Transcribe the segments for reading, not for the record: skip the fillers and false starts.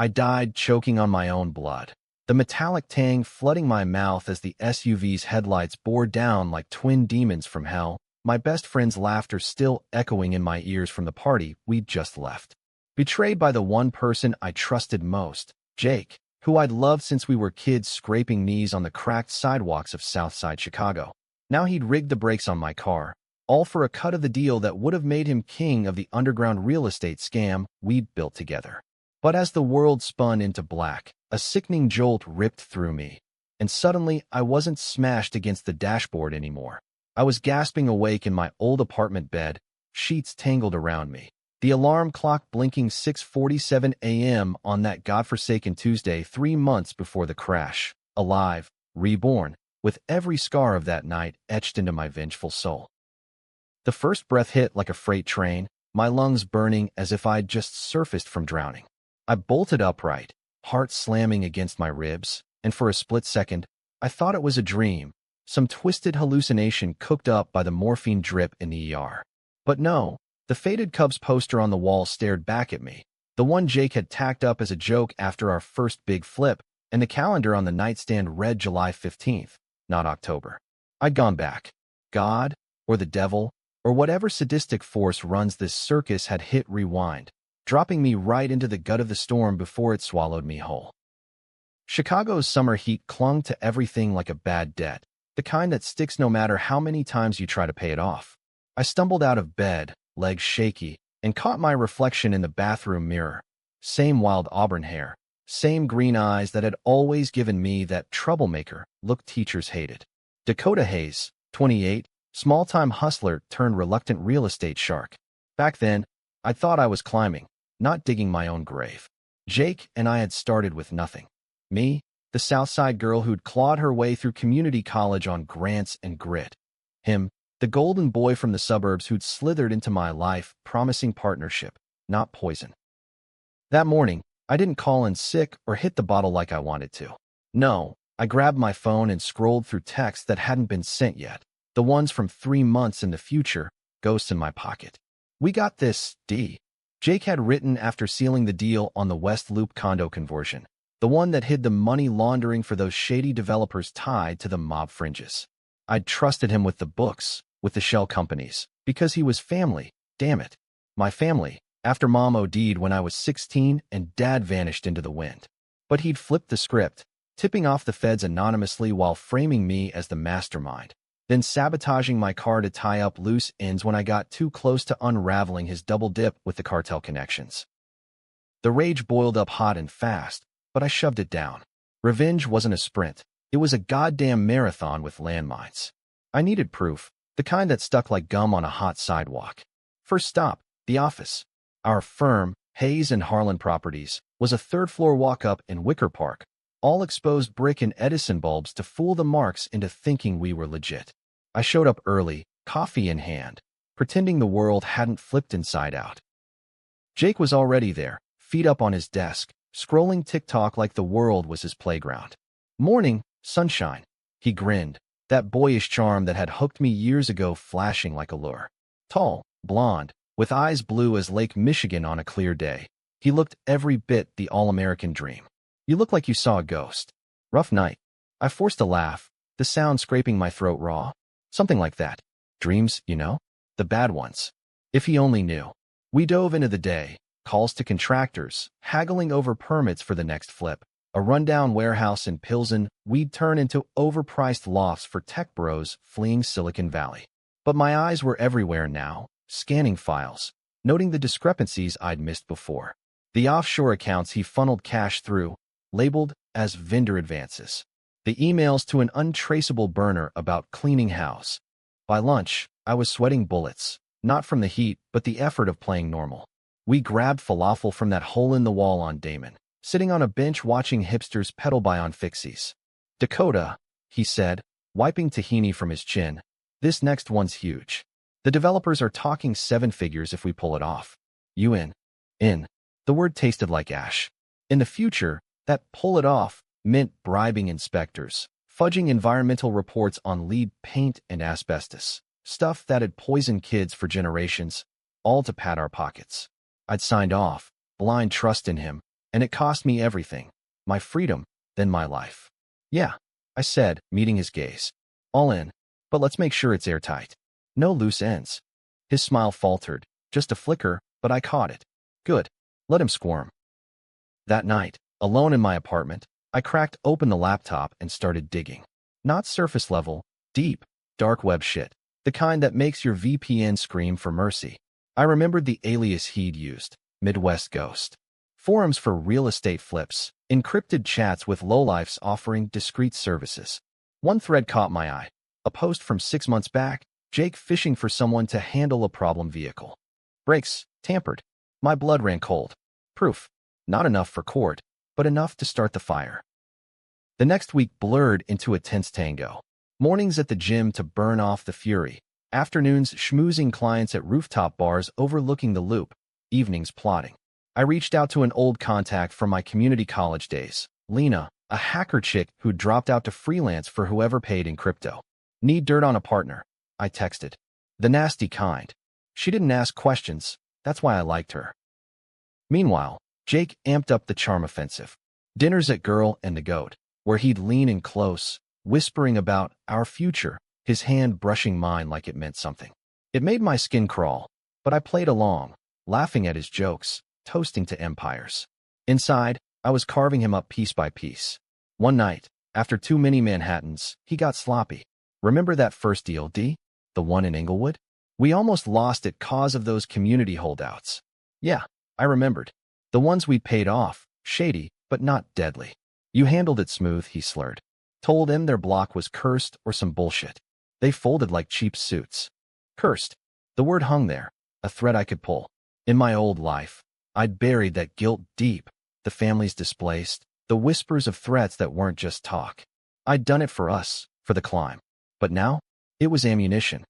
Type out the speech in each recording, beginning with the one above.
I died choking on my own blood. The metallic tang flooding my mouth as the SUV's headlights bore down like twin demons from hell, my best friend's laughter still echoing in my ears from the party we'd just left. Betrayed by the one person I trusted most, Jake, who I'd loved since we were kids scraping knees on the cracked sidewalks of Southside Chicago. Now he'd rigged the brakes on my car, all for a cut of the deal that would have made him king of the underground real estate scam we'd built together. But as the world spun into black, a sickening jolt ripped through me, and suddenly I wasn't smashed against the dashboard anymore. I was gasping awake in my old apartment bed, sheets tangled around me. The alarm clock blinking 6:47 a.m. on that godforsaken Tuesday 3 months before the crash. Alive, reborn, with every scar of that night etched into my vengeful soul. The first breath hit like a freight train, my lungs burning as if I'd just surfaced from drowning. I bolted upright, heart slamming against my ribs, and for a split second, I thought it was a dream, some twisted hallucination cooked up by the morphine drip in the ER. But no, the faded Cubs poster on the wall stared back at me, the one Jake had tacked up as a joke after our first big flip, and the calendar on the nightstand read July 15th, not October. I'd gone back. God, or the devil, or whatever sadistic force runs this circus had hit rewind, dropping me right into the gut of the storm before it swallowed me whole. Chicago's summer heat clung to everything like a bad debt, the kind that sticks no matter how many times you try to pay it off. I stumbled out of bed, legs shaky, and caught my reflection in the bathroom mirror. Same wild auburn hair, same green eyes that had always given me that troublemaker look teachers hated. Dakota'S, 28, small-time hustler turned reluctant real estate shark. Back then, I thought I was climbing, not digging my own grave. Jake and I had started with nothing. Me, the Southside girl who'd clawed her way through community college on grants and grit. Him, the golden boy from the suburbs who'd slithered into my life, promising partnership, not poison. That morning, I didn't call in sick or hit the bottle like I wanted to. No, I grabbed my phone and scrolled through texts that hadn't been sent yet, the ones from 3 months in the future, ghosts in my pocket. "We got this, D." Jake had written after sealing the deal on the West Loop condo conversion, the one that hid the money laundering for those shady developers tied to the mob fringes. I'd trusted him with the books, with the shell companies, because he was family, damn it. My family, after Mom OD'd when I was 16 and Dad vanished into the wind. But he'd flipped the script, tipping off the feds anonymously while framing me as the mastermind, then sabotaging my car to tie up loose ends when I got too close to unraveling his double dip with the cartel connections. The rage boiled up hot and fast, but I shoved it down. Revenge wasn't a sprint. It was a goddamn marathon with landmines. I needed proof, the kind that stuck like gum on a hot sidewalk. First stop, the office. Our firm, Hayes and Harlan Properties, was a third-floor walk-up in Wicker Park, all exposed brick and Edison bulbs to fool the marks into thinking we were legit. I showed up early, coffee in hand, pretending the world hadn't flipped inside out. Jake was already there, feet up on his desk, scrolling TikTok like the world was his playground. "Morning, sunshine," he grinned, that boyish charm that had hooked me years ago flashing like a lure. Tall, blonde, with eyes blue as Lake Michigan on a clear day, he looked every bit the all-American dream. "You look like you saw a ghost." "Rough night." I forced a laugh, the sound scraping my throat raw. "Something like that. Dreams, you know? The bad ones." If he only knew. We dove into the day, calls to contractors, haggling over permits for the next flip, a rundown warehouse in Pilsen we'd turn into overpriced lofts for tech bros fleeing Silicon Valley. But my eyes were everywhere now, scanning files, noting the discrepancies I'd missed before. The offshore accounts he funneled cash through, labeled as vendor advances. The emails to an untraceable burner about cleaning house. By lunch, I was sweating bullets, not from the heat, but the effort of playing normal. We grabbed falafel from that hole in the wall on Damon, sitting on a bench watching hipsters pedal by on fixies. "Dakota," he said, wiping tahini from his chin, "this next one's huge. The developers are talking 7 figures if we pull it off. You in?" "In." The word tasted like ash. In the future, that "pull it off" meant bribing inspectors, fudging environmental reports on lead paint and asbestos, stuff that had poisoned kids for generations, all to pad our pockets. I'd signed off, blind trust in him, And it cost me everything. My freedom, then my life. Yeah, I said, meeting his gaze. All in, but let's make sure it's airtight. No loose ends. His smile faltered, just a flicker, but I caught it. Good. Let him squirm. That night, alone in my apartment, I cracked open the laptop and started digging. Not surface level, deep, dark web shit. The kind that makes your VPN scream for mercy. I remembered the alias he'd used, Midwest Ghost. Forums for real estate flips, encrypted chats with lowlifes offering discreet services. One thread caught my eye. A post from 6 months back, Jake fishing for someone to handle a problem vehicle. Brakes, tampered. My blood ran cold. Proof. Not enough for court, but enough to start the fire. The next week blurred into a tense tango. Mornings at the gym to burn off the fury. Afternoons schmoozing clients at rooftop bars overlooking the loop. Evenings plotting. I reached out to an old contact from my community college days, Lena, a hacker chick who dropped out to freelance for whoever paid in crypto. Need dirt on a partner, I texted. The nasty kind. She didn't ask questions, that's why I liked her. Meanwhile, Jake amped up the charm offensive. Dinners at Girl and the Goat, where he'd lean in close, whispering about our future, his hand brushing mine like it meant something. It made my skin crawl, but I played along, laughing at his jokes, toasting to empires. Inside, I was carving him up piece by piece. One night, after too many Manhattans, he got sloppy. Remember that first deal, D? The one in Inglewood? We almost lost it cause of those community holdouts. Yeah, I remembered. The ones we'd paid off, shady, but not deadly. You handled it smooth, he slurred. Told him their block was cursed or some bullshit. They folded like cheap suits. Cursed. The word hung there, a thread I could pull. In my old life, I'd buried that guilt deep, the families displaced, the whispers of threats that weren't just talk. I'd done it for us, for the climb. But now, it was ammunition.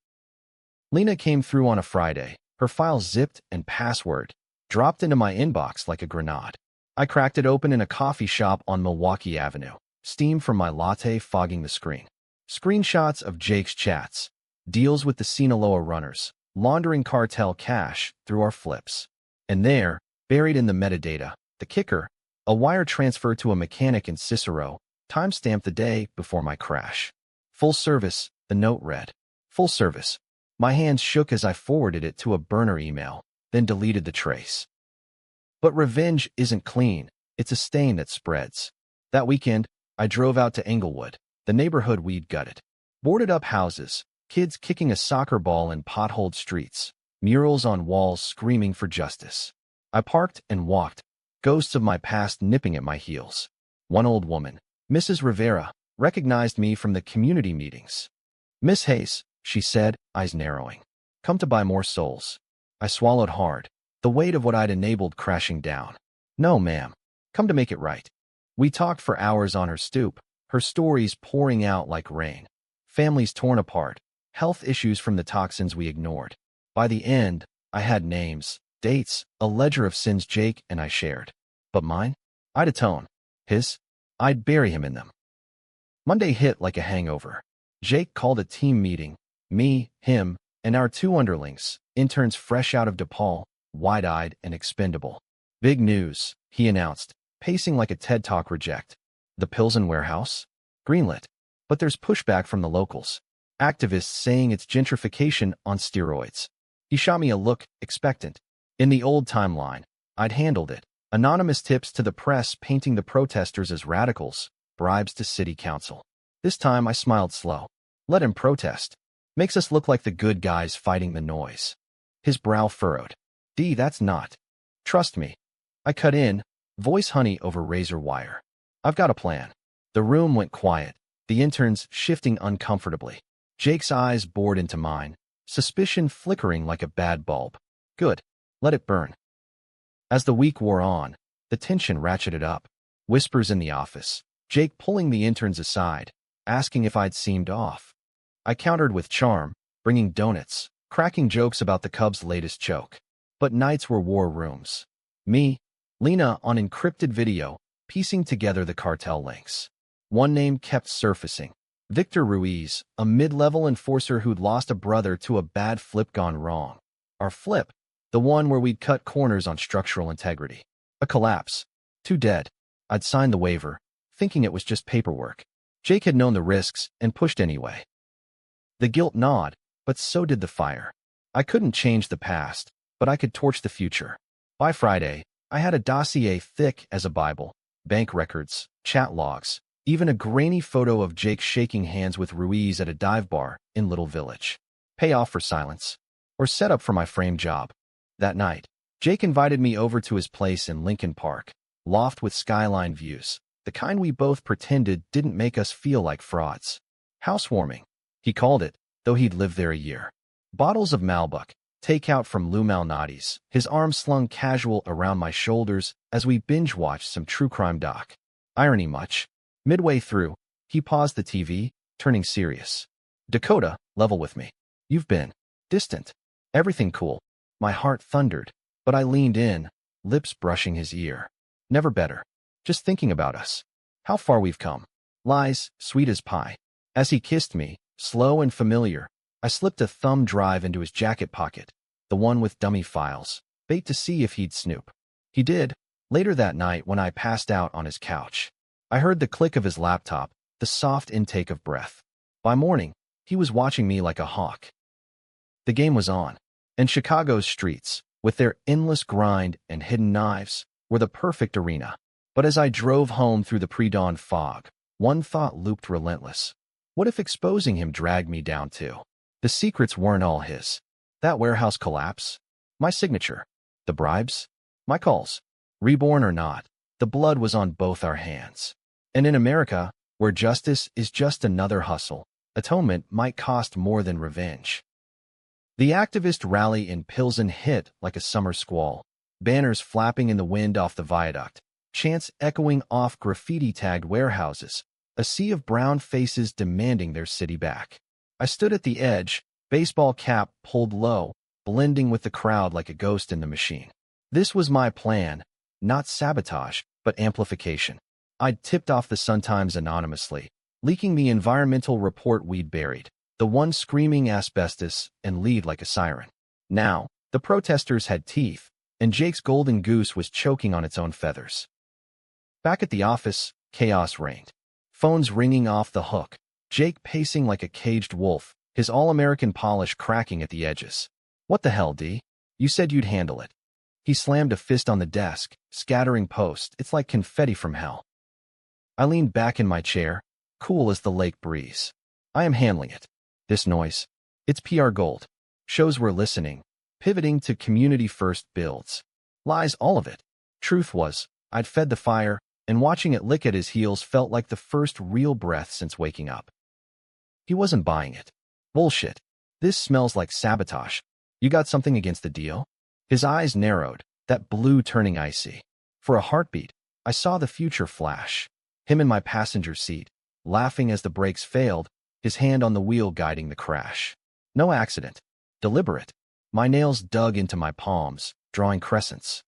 Lena came through on a Friday, her files zipped and password, dropped into my inbox like a grenade. I cracked it open in a coffee shop on Milwaukee Avenue, steam from my latte fogging the screen. Screenshots of Jake's chats, deals with the Sinaloa runners, laundering cartel cash through our flips. And there, buried in the metadata, the kicker, a wire transfer to a mechanic in Cicero, timestamped the day before my crash. Full service, the note read. Full service. My hands shook as I forwarded it to a burner email, then deleted the trace. But revenge isn't clean, it's a stain that spreads. That weekend, I drove out to Englewood, the neighborhood we'd gutted. Boarded up houses, kids kicking a soccer ball in potholed streets, murals on walls screaming for justice. I parked and walked, ghosts of my past nipping at my heels. One old woman, Mrs. Rivera, recognized me from the community meetings. Miss Hayes, she said, eyes narrowing. Come to buy more souls. I swallowed hard, the weight of what I'd enabled crashing down. No, ma'am. Come to make it right. We talked for hours on her stoop, her stories pouring out like rain. Families torn apart, health issues from the toxins we ignored. By the end, I had names, dates, a ledger of sins Jake and I shared. But mine? I'd atone. His? I'd bury him in them. Monday hit like a hangover. Jake called a team meeting. Me, him, and our 2 underlings, interns fresh out of DePaul, wide-eyed and expendable. Big news, he announced, pacing like a TED Talk reject. The Pilsen warehouse? Greenlit. But there's pushback from the locals. Activists saying it's gentrification on steroids. He shot me a look, expectant. In the old timeline, I'd handled it. Anonymous tips to the press painting the protesters as radicals, bribes to city council. This time I smiled slow. Let him protest. Makes us look like the good guys fighting the noise. His brow furrowed. D, that's not. Trust me. I cut in, voice honey over razor wire. I've got a plan. The room went quiet, the interns shifting uncomfortably. Jake's eyes bored into mine, suspicion flickering like a bad bulb. Good. Let it burn. As the week wore on, the tension ratcheted up. Whispers in the office, Jake pulling the interns aside, asking if I'd seemed off. I countered with charm, bringing donuts, cracking jokes about the Cubs' latest choke. But nights were war rooms. Me, Lena on encrypted video, piecing together the cartel links. One name kept surfacing. Victor Ruiz, a mid-level enforcer who'd lost a brother to a bad flip gone wrong. Our flip, the one where we'd cut corners on structural integrity. A collapse. Too dead. I'd signed the waiver, thinking it was just paperwork. Jake had known the risks and pushed anyway. The guilt gnawed, but so did the fire. I couldn't change the past, but I could torch the future. By Friday, I had a dossier thick as a Bible, bank records, chat logs, even a grainy photo of Jake shaking hands with Ruiz at a dive bar in Little Village. Payoff for silence, or setup for my frame job. That night, Jake invited me over to his place in Lincoln Park, loft with skyline views, the kind we both pretended didn't make us feel like frauds. Housewarming, he called it, though he'd lived there a year. Bottles of Malbec, takeout from Lou Malnati's, his arm slung casual around my shoulders as we binge-watched some true crime doc. Irony much. Midway through, he paused the TV, turning serious. Dakota, level with me. You've been distant. Everything cool. My heart thundered, but I leaned in, lips brushing his ear. Never better. Just thinking about us. How far we've come. Lies, sweet as pie. As he kissed me, slow and familiar, I slipped a thumb drive into his jacket pocket, the one with dummy files, bait to see if he'd snoop. He did. Later that night when I passed out on his couch, I heard the click of his laptop, the soft intake of breath. By morning, he was watching me like a hawk. The game was on, and Chicago's streets, with their endless grind and hidden knives, were the perfect arena. But as I drove home through the pre-dawn fog, one thought looped relentless. What if exposing him dragged me down too? The secrets weren't all his. That warehouse collapse? My signature? The bribes? My calls? Reborn or not, the blood was on both our hands. And in America, where justice is just another hustle, atonement might cost more than revenge. The activist rally in Pilsen hit like a summer squall, banners flapping in the wind off the viaduct, chants echoing off graffiti-tagged warehouses, a sea of brown faces demanding their city back. I stood at the edge, baseball cap pulled low, blending with the crowd like a ghost in the machine. This was my plan, not sabotage, but amplification. I'd tipped off the Sun-Times anonymously, leaking the environmental report we'd buried, the one screaming asbestos and lead like a siren. Now, the protesters had teeth, and Jake's golden goose was choking on its own feathers. Back at the office, chaos reigned. Phones ringing off the hook, Jake pacing like a caged wolf, his all-American polish cracking at the edges. What the hell, D? You said you'd handle it. He slammed a fist on the desk, scattering posts. It's like confetti from hell. I leaned back in my chair, cool as the lake breeze. I am handling it. This noise. It's PR gold. Shows we're listening, pivoting to community-first builds. Lies, all of it. Truth was, I'd fed the fire, and watching it lick at his heels felt like the first real breath since waking up. He wasn't buying it. Bullshit. This smells like sabotage. You got something against the deal? His eyes narrowed, that blue turning icy. For a heartbeat, I saw the future flash. Him in my passenger seat, laughing as the brakes failed, his hand on the wheel guiding the crash. No accident. Deliberate. My nails dug into my palms, drawing crescents.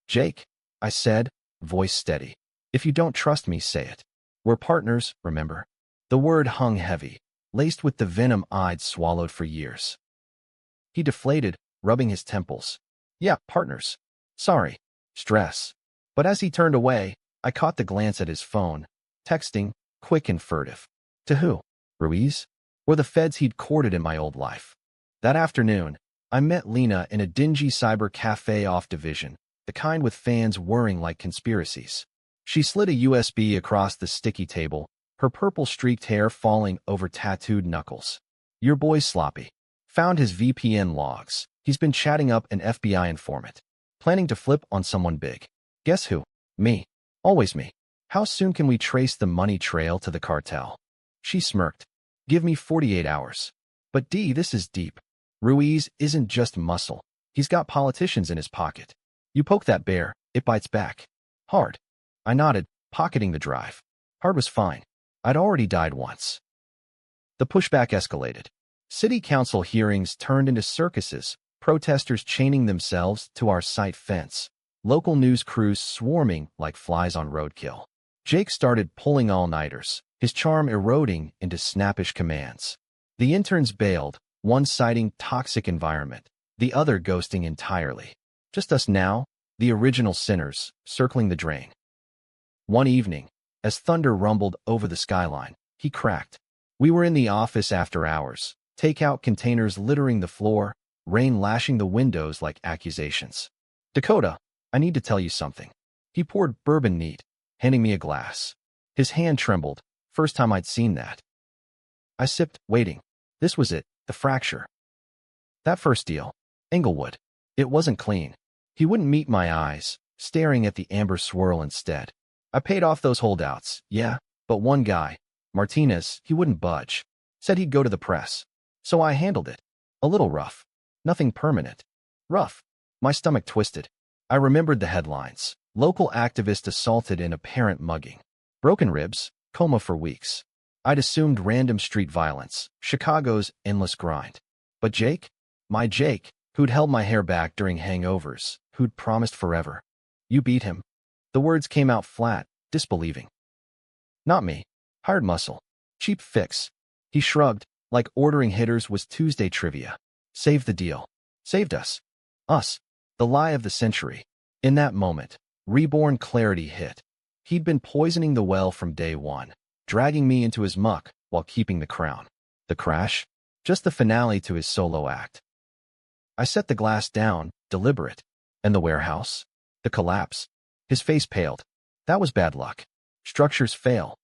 Jake, I said, voice steady. If you don't trust me, say it. We're partners, remember? The word hung heavy, laced with the venom I'd swallowed for years. He deflated, rubbing his temples. Yeah, partners. Sorry. Stress. But as he turned away, I caught the glance at his phone, texting, quick and furtive. To who? Ruiz? Or the feds he'd courted in my old life? That afternoon, I met Lena in a dingy cyber cafe off Division, the kind with fans whirring like conspiracies. She slid a USB across the sticky table, her purple-streaked hair falling over tattooed knuckles. Your boy's sloppy. Found his VPN logs. He's been chatting up an FBI informant. Planning to flip on someone big. Guess who? Me. Always me. How soon can we trace the money trail to the cartel? She smirked. Give me 48 hours. But D, this is deep. Ruiz isn't just muscle. He's got politicians in his pocket. You poke that bear, it bites back. Hard. I nodded, pocketing the drive. Hard was fine. I'd already died once. The pushback escalated. City council hearings turned into circuses, protesters chaining themselves to our site fence, local news crews swarming like flies on roadkill. Jake started pulling all-nighters, his charm eroding into snappish commands. The interns bailed, one citing toxic environment, the other ghosting entirely. Just us now, The original sinners, circling the drain. One evening, as thunder rumbled over the skyline, he cracked. We were in the office after hours, takeout containers littering the floor, rain lashing the windows like accusations. Dakota, I need to tell you something. He poured bourbon neat, handing me a glass. His hand trembled, first time I'd seen that. I sipped, waiting. This was it, the fracture. That first deal. Englewood. It wasn't clean. He wouldn't meet my eyes, staring at the amber swirl instead. I paid off those holdouts, yeah, but one guy, Martinez, he wouldn't budge. Said he'd go to the press. So I handled it. A little rough. Nothing permanent. Rough. My stomach twisted. I remembered the headlines. Local activist assaulted in apparent mugging. Broken ribs, coma for weeks. I'd assumed random street violence, Chicago's endless grind. But Jake? My Jake, who'd held my hair back during hangovers, who'd promised forever. You beat him. The words came out flat, disbelieving. Not me. Hired muscle. Cheap fix. He shrugged, like ordering hitters was Tuesday trivia. Saved the deal. Saved us. Us. The lie of the century. In that moment, reborn clarity hit. He'd been poisoning the well from day one, dragging me into his muck while keeping the crown. The crash? Just the finale to his solo act. I set the glass down, deliberate. And the warehouse? The collapse? His face paled. That was bad luck. Structures fail.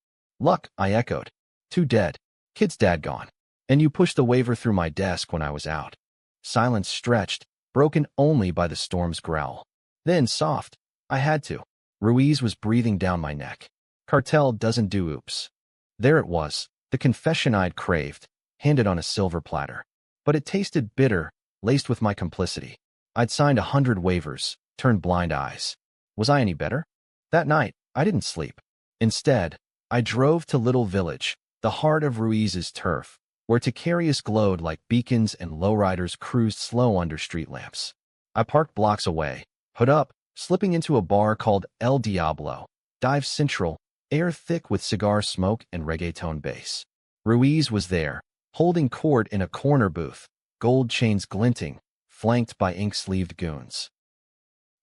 Luck, I echoed. 2 dead. Kid's dad gone. And you pushed the waiver through my desk when I was out. Silence stretched, broken only by the storm's growl. Then soft. I had to. Ruiz was breathing down my neck. Cartel doesn't do oops. There it was, the confession I'd craved, handed on a silver platter. But it tasted bitter, laced with my complicity. I'd signed 100 waivers, turned blind eyes. Was I any better? That night, I didn't sleep. Instead, I drove to Little Village, the heart of Ruiz's turf, where Takarius glowed like beacons and lowriders cruised slow under street lamps. I parked blocks away, hood up, slipping into a bar called El Diablo, dive central, air thick with cigar smoke and reggaeton bass. Ruiz was there, holding court in a corner booth, gold chains glinting, flanked by ink-sleeved goons.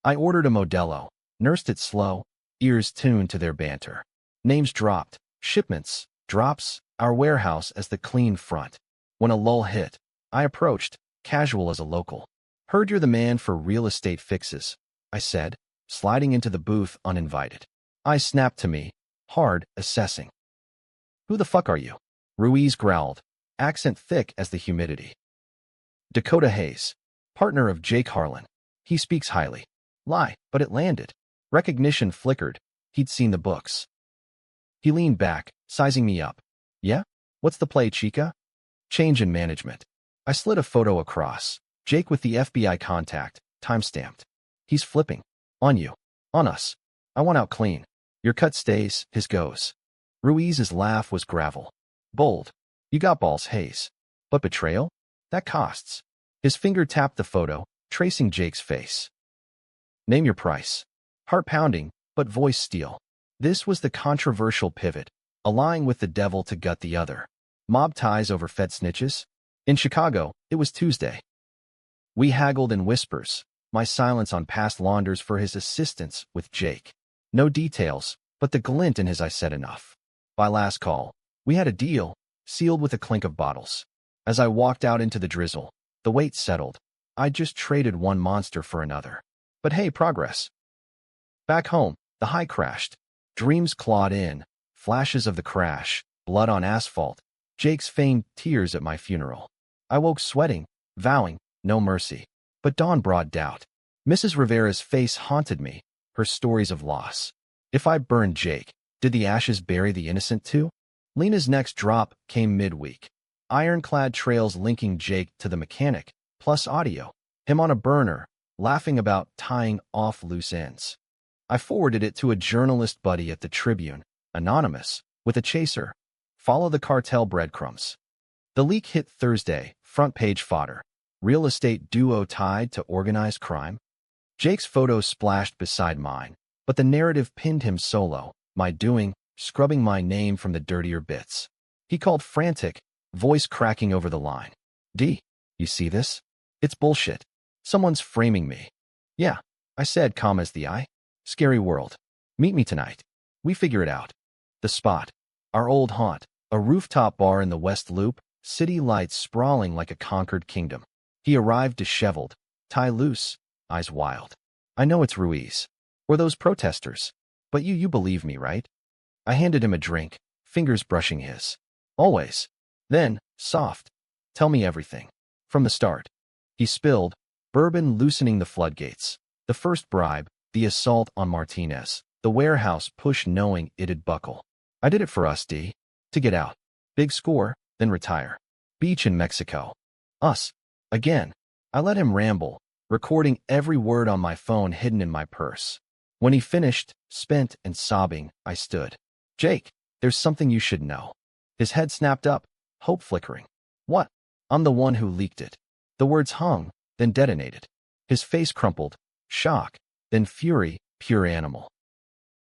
I ordered a Modelo, nursed it slow, ears tuned to their banter. Names dropped, shipments, drops, our warehouse as the clean front. When a lull hit, I approached, casual as a local. Heard you're the man for real estate fixes, I said, sliding into the booth uninvited. Eyes snapped to me, hard, assessing. Who the fuck are you? Ruiz growled, accent thick as the humidity. Dakota'S, partner of Jake Harlan. He speaks highly. Lie, but it landed. Recognition flickered. He'd seen the books. He leaned back, sizing me up. Yeah? What's the play, chica? Change in management. I slid a photo across. Jake with the FBI contact, time-stamped. He's flipping. On you. On us. I want out clean. Your cut stays, his goes. Ruiz's laugh was gravel. Bold. You got balls, Hayes. But betrayal? That costs. His finger tapped the photo, tracing Jake's face. Name your price. Heart pounding, but voice steel. This was the controversial pivot, allying with the devil to gut the other. Mob ties over Fed snitches? In Chicago, it was Tuesday. We haggled in whispers, my silence on past launders for his assistance with Jake. No details, but the glint in his I said enough. By last call, we had a deal, sealed with a clink of bottles. As I walked out into the drizzle, the weight settled. I'd just traded one monster for another. But hey, progress. Back home, the high crashed. Dreams clawed in, flashes of the crash, blood on asphalt, Jake's feigned tears at my funeral. I woke sweating, vowing, no mercy. But dawn brought doubt. Mrs. Rivera's face haunted me, her stories of loss. If I burned Jake, did the ashes bury the innocent too? Lena's next drop came midweek. Ironclad trails linking Jake to the mechanic, plus audio. Him on a burner, laughing about tying off loose ends. I forwarded it to a journalist buddy at the Tribune, anonymous, with a chaser. Follow the cartel breadcrumbs. The leak hit Thursday, front page fodder. Real estate duo tied to organized crime? Jake's photo splashed beside mine, but the narrative pinned him solo, my doing, scrubbing my name from the dirtier bits. He called frantic, voice cracking over the line. D, you see this? It's bullshit. Someone's framing me. Yeah, I I said, calm as the eye. Scary world. Meet me tonight. We figure it out. The spot. Our old haunt. A rooftop bar in the West Loop, city lights sprawling like a conquered kingdom. He arrived disheveled, tie loose, eyes wild. I know it's Ruiz. Or those protesters. But you believe me, right? I handed him a drink, fingers brushing his. Always. Then, soft. Tell me everything. From the start. He spilled, bourbon loosening the floodgates. The first bribe, the assault on Martinez. The warehouse push knowing it'd buckle. I did it for us, D. To get out. Big score, then retire. Beach in Mexico. Us. Again. I let him ramble, recording every word on my phone hidden in my purse. When he finished, spent and sobbing, I stood. Jake, there's something you should know. His head snapped up, hope flickering. What? I'm the one who leaked it. The words hung, then detonated. His face crumpled, shock, then fury, pure animal.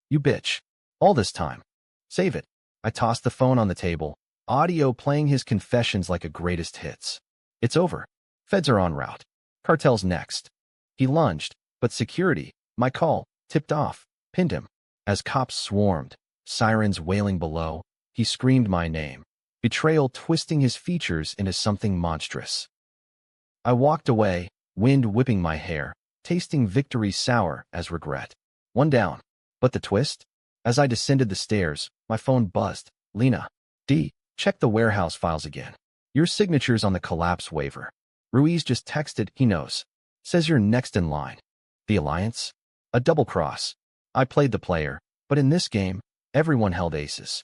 You bitch. All this time. Save it. I tossed the phone on the table, audio playing his confessions like a greatest hits. It's over. Feds are en route. Cartel's next. He lunged, but security, my call, tipped off, pinned him. As cops swarmed, sirens wailing below, he screamed my name, Betrayal twisting his features into something monstrous. I walked away, wind whipping my hair, tasting victory sour as regret. One down. But the twist? As I descended the stairs, my phone buzzed. Lena. D. Check the warehouse files again. Your signature's on the collapse waiver. Ruiz just texted, he knows. Says you're next in line. The Alliance? A double cross. I played the player, but in this game, everyone held aces.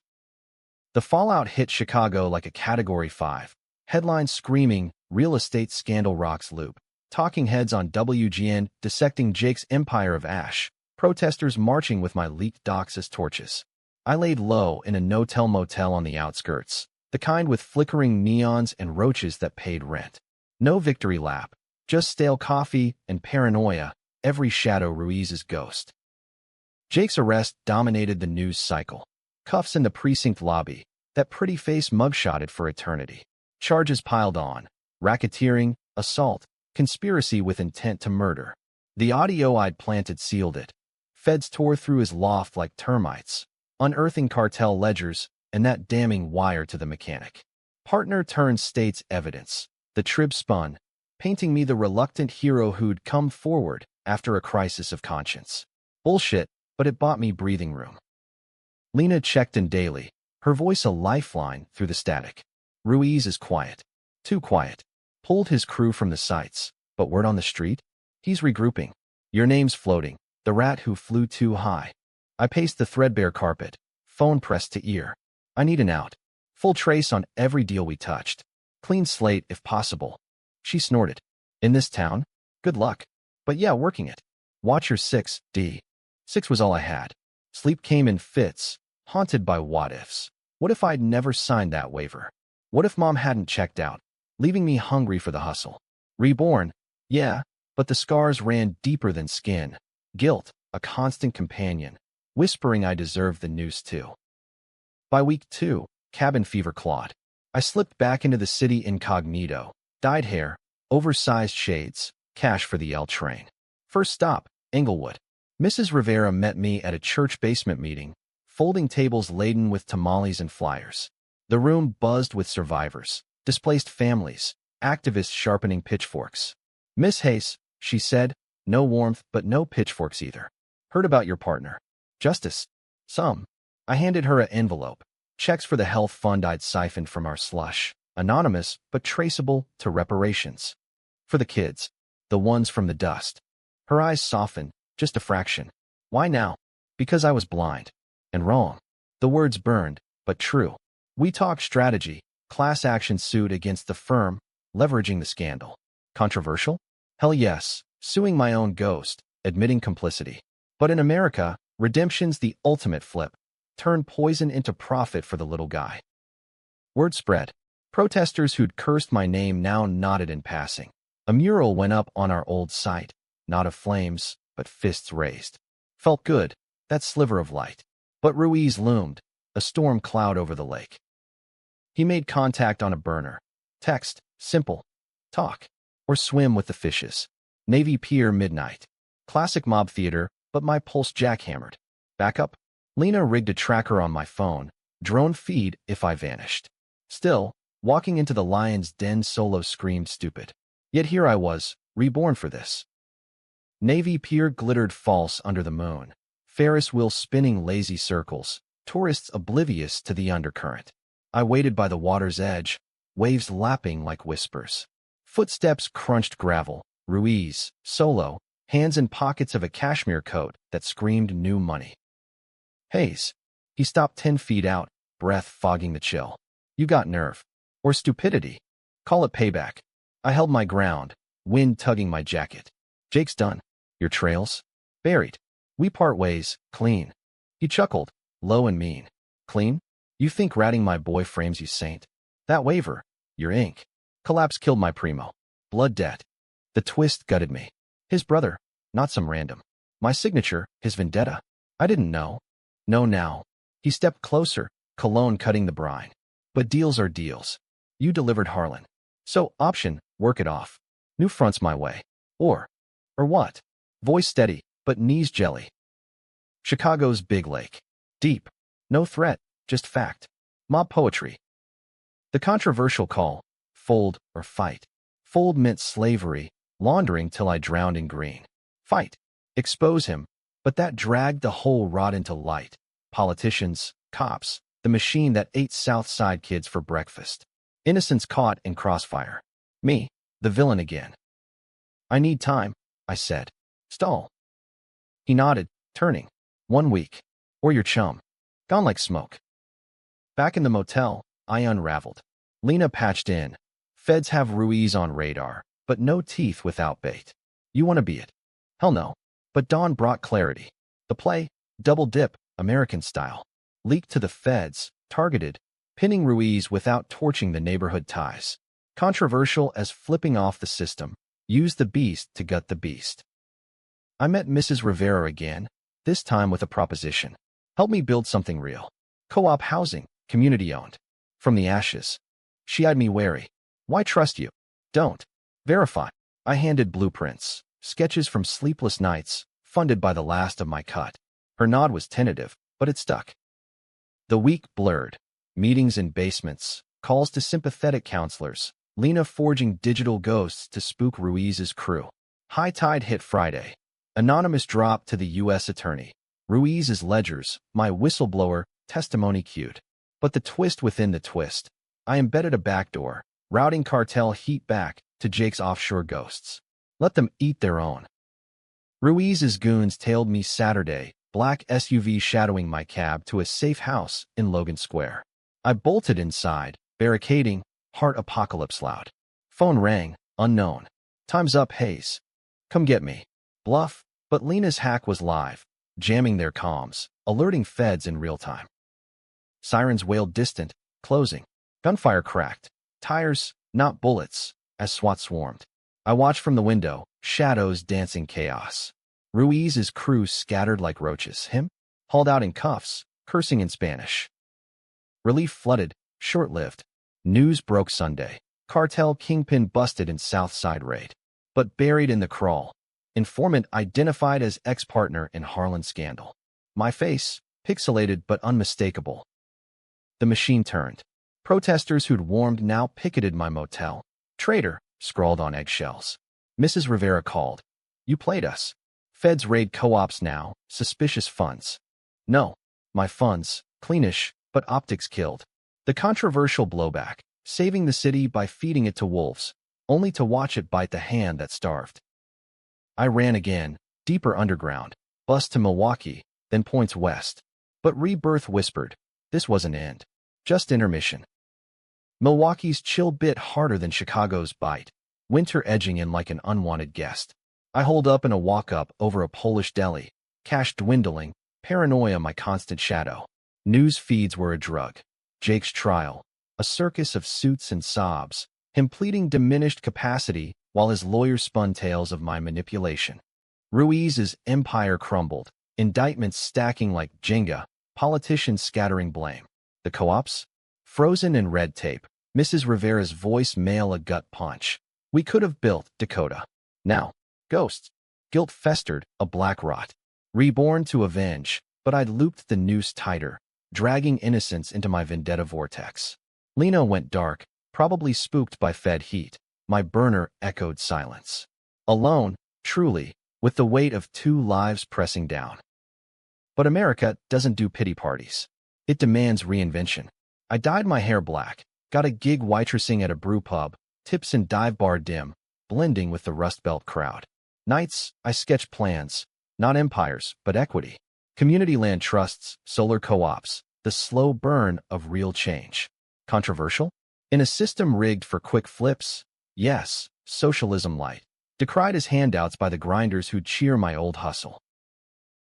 The fallout hit Chicago like a Category 5. Headlines screaming, real estate scandal rocks loop. Talking heads on WGN dissecting Jake's empire of ash. Protesters marching with my leaked docs as torches. I laid low in a no-tell motel on the outskirts, the kind with flickering neons and roaches that paid rent. No victory lap, just stale coffee and paranoia, every shadow Ruiz's ghost. Jake's arrest dominated the news cycle. Cuffs in the precinct lobby, that pretty face mugshotted for eternity. Charges piled on, racketeering, assault, conspiracy with intent to murder. The audio I'd planted sealed it. Feds tore through his loft like termites, unearthing cartel ledgers and that damning wire to the mechanic. Partner turned state's evidence. The trib spun, painting me the reluctant hero who'd come forward after a crisis of conscience. Bullshit, but it bought me breathing room. Lena checked in daily, her voice a lifeline through the static. Ruiz is quiet. Too quiet. Pulled his crew from the sites, but word on the street? He's regrouping. Your name's floating. The rat who flew too high. I paced the threadbare carpet, phone pressed to ear. I need an out. Full trace on every deal we touched. Clean slate if possible. She snorted. In this town? Good luck. But yeah, working it. Watch your 6, D. 6 was all I had. Sleep came in fits, haunted by what-ifs. What if I'd never signed that waiver? What if Mom hadn't checked out, leaving me hungry for the hustle? Reborn? Yeah, but the scars ran deeper than skin. Guilt, a constant companion, whispering I deserved the noose too. By week 2, cabin fever clawed. I slipped back into the city incognito, dyed hair, oversized shades, cash for the L train. First stop, Englewood. Mrs. Rivera met me at a church basement meeting, folding tables laden with tamales and flyers. The room buzzed with survivors, displaced families, activists sharpening pitchforks. Miss Hayes, she said, no warmth but no pitchforks either. Heard about your partner. Justice. Some. I handed her an envelope. Checks for the health fund I'd siphoned from our slush. Anonymous, but traceable to reparations. For the kids. The ones from the dust. Her eyes softened, just a fraction. Why now? Because I was blind. And wrong. The words burned, but true. We talked strategy, class action suit against the firm, leveraging the scandal. Controversial? Hell yes. Suing my own ghost, admitting complicity. But in America, redemption's the ultimate flip. Turn poison into profit for the little guy. Word spread. Protesters who'd cursed my name now nodded in passing. A mural went up on our old site, not of flames, but fists raised. Felt good, that sliver of light. But Ruiz loomed, a storm cloud over the lake. He made contact on a burner. Text, simple. Talk. Or swim with the fishes. Navy Pier midnight. Classic mob theater, but my pulse jackhammered. Backup? Lena rigged a tracker on my phone. Drone feed if I vanished. Still, walking into the lion's den solo screamed stupid. Yet here I was, reborn for this. Navy pier glittered false under the moon. Ferris wheel spinning lazy circles. Tourists oblivious to the undercurrent. I waited by the water's edge, waves lapping like whispers. Footsteps crunched gravel. Ruiz, solo, hands in pockets of a cashmere coat that screamed new money. Hayes. He stopped 10 feet out, breath fogging the chill. You got nerve. Or stupidity. Call it payback. I held my ground, wind tugging my jacket. Jake's done. Your trails? Buried. We part ways, clean. He chuckled, low and mean. Clean? You think ratting my boy frames you saint? That waiver, your ink. Collapse killed my primo. Blood debt. The twist gutted me. His brother, not some random. My signature, his vendetta. I didn't know. No now. He stepped closer, cologne cutting the brine. But deals are deals. You delivered Harlan. So, option, work it off. New fronts my way. Or what? Voice steady, but knees jelly. Chicago's Big Lake. Deep. No threat, just fact. Mob poetry. The controversial call, fold or fight. Fold meant slavery, laundering till I drowned in green. Fight. Expose him. But that dragged the whole rot into light. Politicians, cops, the machine that ate South Side kids for breakfast. Innocents caught in crossfire. Me, the villain again. I need time, I said. Stall. He nodded, turning. 1 week. Or your chum. Gone like smoke. Back in the motel, I unraveled. Lena patched in. Feds have Ruiz on radar, but no teeth without bait. You want to be it? Hell no. But Dawn brought clarity. The play, double dip, American style. Leaked to the feds, targeted, pinning Ruiz without torching the neighborhood ties. Controversial as flipping off the system. Use the beast to gut the beast. I met Mrs. Rivera again, this time with a proposition. Help me build something real. Co-op housing, community-owned. From the ashes. She eyed me wary. Why trust you? Don't. Verify. I handed blueprints, sketches from sleepless nights, funded by the last of my cut. Her nod was tentative, but it stuck. The week blurred. Meetings in basements, calls to sympathetic counselors, Lena forging digital ghosts to spook Ruiz's crew. High tide hit Friday. Anonymous drop to the U.S. attorney. Ruiz's ledgers, my whistleblower, testimony queued. But the twist within the twist. I embedded a backdoor, routing cartel heat back to Jake's offshore ghosts. Let them eat their own. Ruiz's goons tailed me Saturday, black SUV shadowing my cab to a safe house in Logan Square. I bolted inside, barricading, heart apocalypse loud. Phone rang, unknown. Time's up, Hayes. Come get me. Bluff, but Lena's hack was live, jamming their comms, alerting feds in real time. Sirens wailed distant, closing. Gunfire cracked. Tires, not bullets, as SWAT swarmed. I watched from the window, shadows dancing chaos. Ruiz's crew scattered like roaches. Him? Hauled out in cuffs, cursing in Spanish. Relief flooded, short-lived. News broke Sunday. Cartel kingpin busted in South Side raid. But buried in the crawl. Informant identified as ex-partner in Harlan scandal. My face, pixelated but unmistakable. The machine turned. Protesters who'd warmed now picketed my motel. Traitor, scrawled on eggshells. Mrs. Rivera called. You played us. Feds raid co-ops now, suspicious funds. No, my funds, cleanish, but optics killed. The controversial blowback, saving the city by feeding it to wolves, only to watch it bite the hand that starved. I ran again, deeper underground, bus to Milwaukee, then points west. But Rebirth whispered, this wasn't end, just intermission. Milwaukee's chill bit harder than Chicago's bite, winter edging in like an unwanted guest. I holed up in a walk-up over a Polish deli, cash dwindling, paranoia my constant shadow. News feeds were a drug. Jake's trial, a circus of suits and sobs, him pleading diminished capacity while his lawyer spun tales of my manipulation. Ruiz's empire crumbled, indictments stacking like Jenga, politicians scattering blame. The co-ops? Frozen in red tape, Mrs. Rivera's voice mail a gut punch. We could have built Dakota. Now, ghosts. Guilt festered, a black rot. Reborn to avenge, but I'd looped the noose tighter, dragging innocence into my vendetta vortex. Lena went dark, probably spooked by fed heat. My burner echoed silence. Alone, truly, with the weight of 2 lives pressing down. But America doesn't do pity parties. It demands reinvention. I dyed my hair black, got a gig waitressing at a brew pub, tips and dive bar dim, blending with the Rust Belt crowd. Nights, I sketch plans, not empires, but equity. Community land trusts, solar co-ops, the slow burn of real change. Controversial? In a system rigged for quick flips? Yes, socialism light. Decried as handouts by the grinders who'd cheer my old hustle.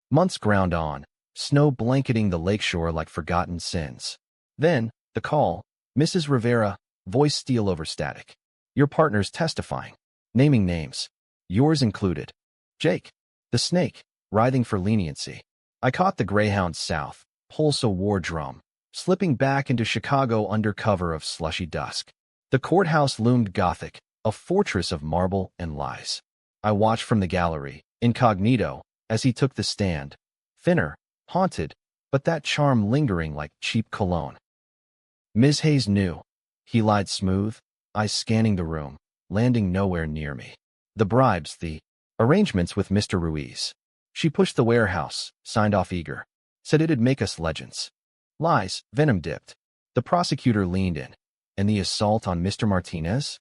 Months ground on, snow blanketing the lakeshore like forgotten sins. Then, the call, Mrs. Rivera, voice steel over static. Your partner's testifying. Naming names. Yours included. Jake, the snake, writhing for leniency. I caught the Greyhound south, pulse a war drum, slipping back into Chicago under cover of slushy dusk. The courthouse loomed Gothic, a fortress of marble and lies. I watched from the gallery, incognito, as he took the stand. Thinner, haunted, but that charm lingering like cheap cologne. Ms. Hayes knew. He lied smooth, eyes scanning the room, landing nowhere near me. The bribes, the arrangements with Mr. Ruiz. She pushed the warehouse, signed off eager. Said it'd make us legends. Lies, venom dipped. The prosecutor leaned in. And the assault on Mr. Martinez?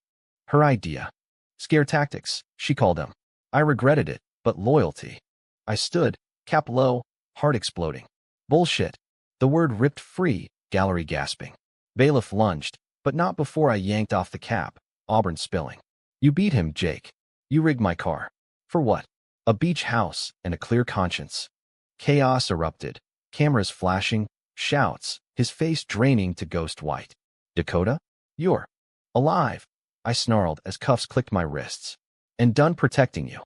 Her idea. Scare tactics, she called them. I regretted it, but loyalty. I stood, cap low, heart exploding. Bullshit. The word ripped free, gallery gasping. Bailiff lunged, but not before I yanked off the cap, auburn spilling. You beat him, Jake. You rigged my car. For what? A beach house and a clear conscience. Chaos erupted, cameras flashing, shouts, his face draining to ghost white. Dakota? You're alive, I snarled as cuffs clicked my wrists. And done protecting you.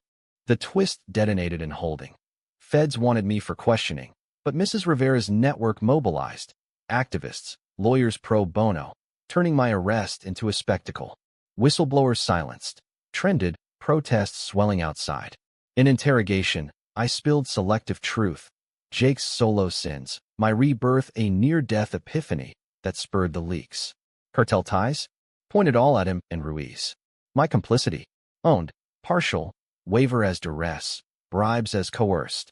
The twist detonated in holding. Feds wanted me for questioning, but Mrs. Rivera's network mobilized. Activists, lawyers pro bono, turning my arrest into a spectacle. Whistleblowers silenced. Trended, protests swelling outside. In interrogation, I spilled selective truth. Jake's solo sins, my rebirth a near-death epiphany that spurred the leaks. Cartel ties? Pointed all at him and Ruiz. My complicity? Owned, partial, waiver as duress, bribes as coerced.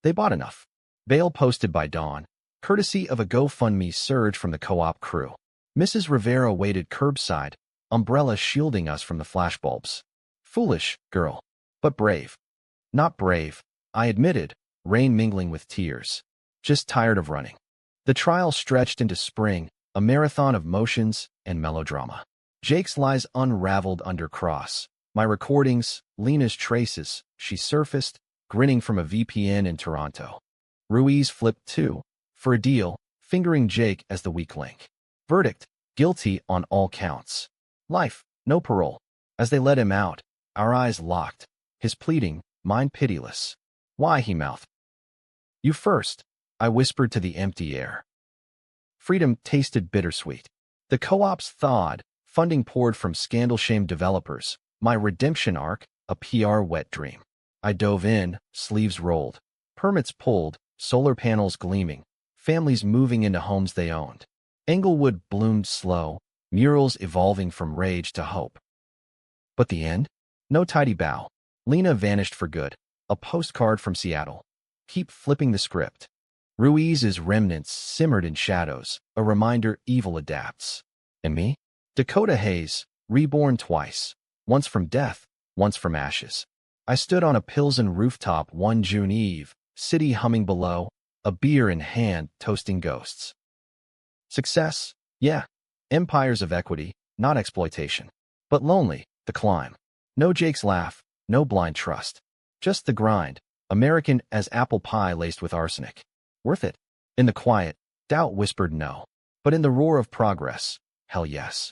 They bought enough. Bail posted by dawn, courtesy of a GoFundMe surge from the co-op crew. Mrs. Rivera waited curbside, umbrella shielding us from the flashbulbs. Foolish, girl, but brave. Not brave, I admitted, rain mingling with tears. Just tired of running. The trial stretched into spring, a marathon of motions and melodrama. Jake's lies unraveled under cross. My recordings, Lena's traces, she surfaced, grinning from a VPN in Toronto. Ruiz flipped too, for a deal, fingering Jake as the weak link. Verdict, guilty on all counts. Life, no parole. As they let him out, our eyes locked, his pleading, mine pitiless. Why, he mouthed. You first, I whispered to the empty air. Freedom tasted bittersweet. The co-ops thawed, funding poured from scandal-shamed developers. My redemption arc, a PR wet dream. I dove in, sleeves rolled, permits pulled, solar panels gleaming, families moving into homes they owned. Englewood bloomed slow, murals evolving from rage to hope. But the end? No tidy bow. Lena vanished for good. A postcard from Seattle. Keep flipping the script. Ruiz's remnants simmered in shadows, a reminder evil adapts. And me? Dakota Hayes, reborn twice. Once from death, once from ashes. I stood on a Pilsen rooftop one June eve, city humming below, a beer in hand, toasting ghosts. Success? Yeah. Empires of equity, not exploitation. But lonely, the climb. No Jake's laugh, no blind trust. Just the grind, American as apple pie laced with arsenic. Worth it? In the quiet, doubt whispered no. But in the roar of progress, hell yes.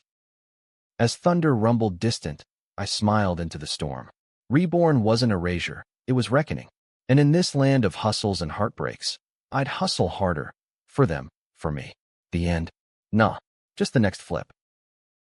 As thunder rumbled distant, I smiled into the storm. Reborn wasn't erasure, it was reckoning. And in this land of hustles and heartbreaks, I'd hustle harder. For them, for me. The end? Nah, just the next flip.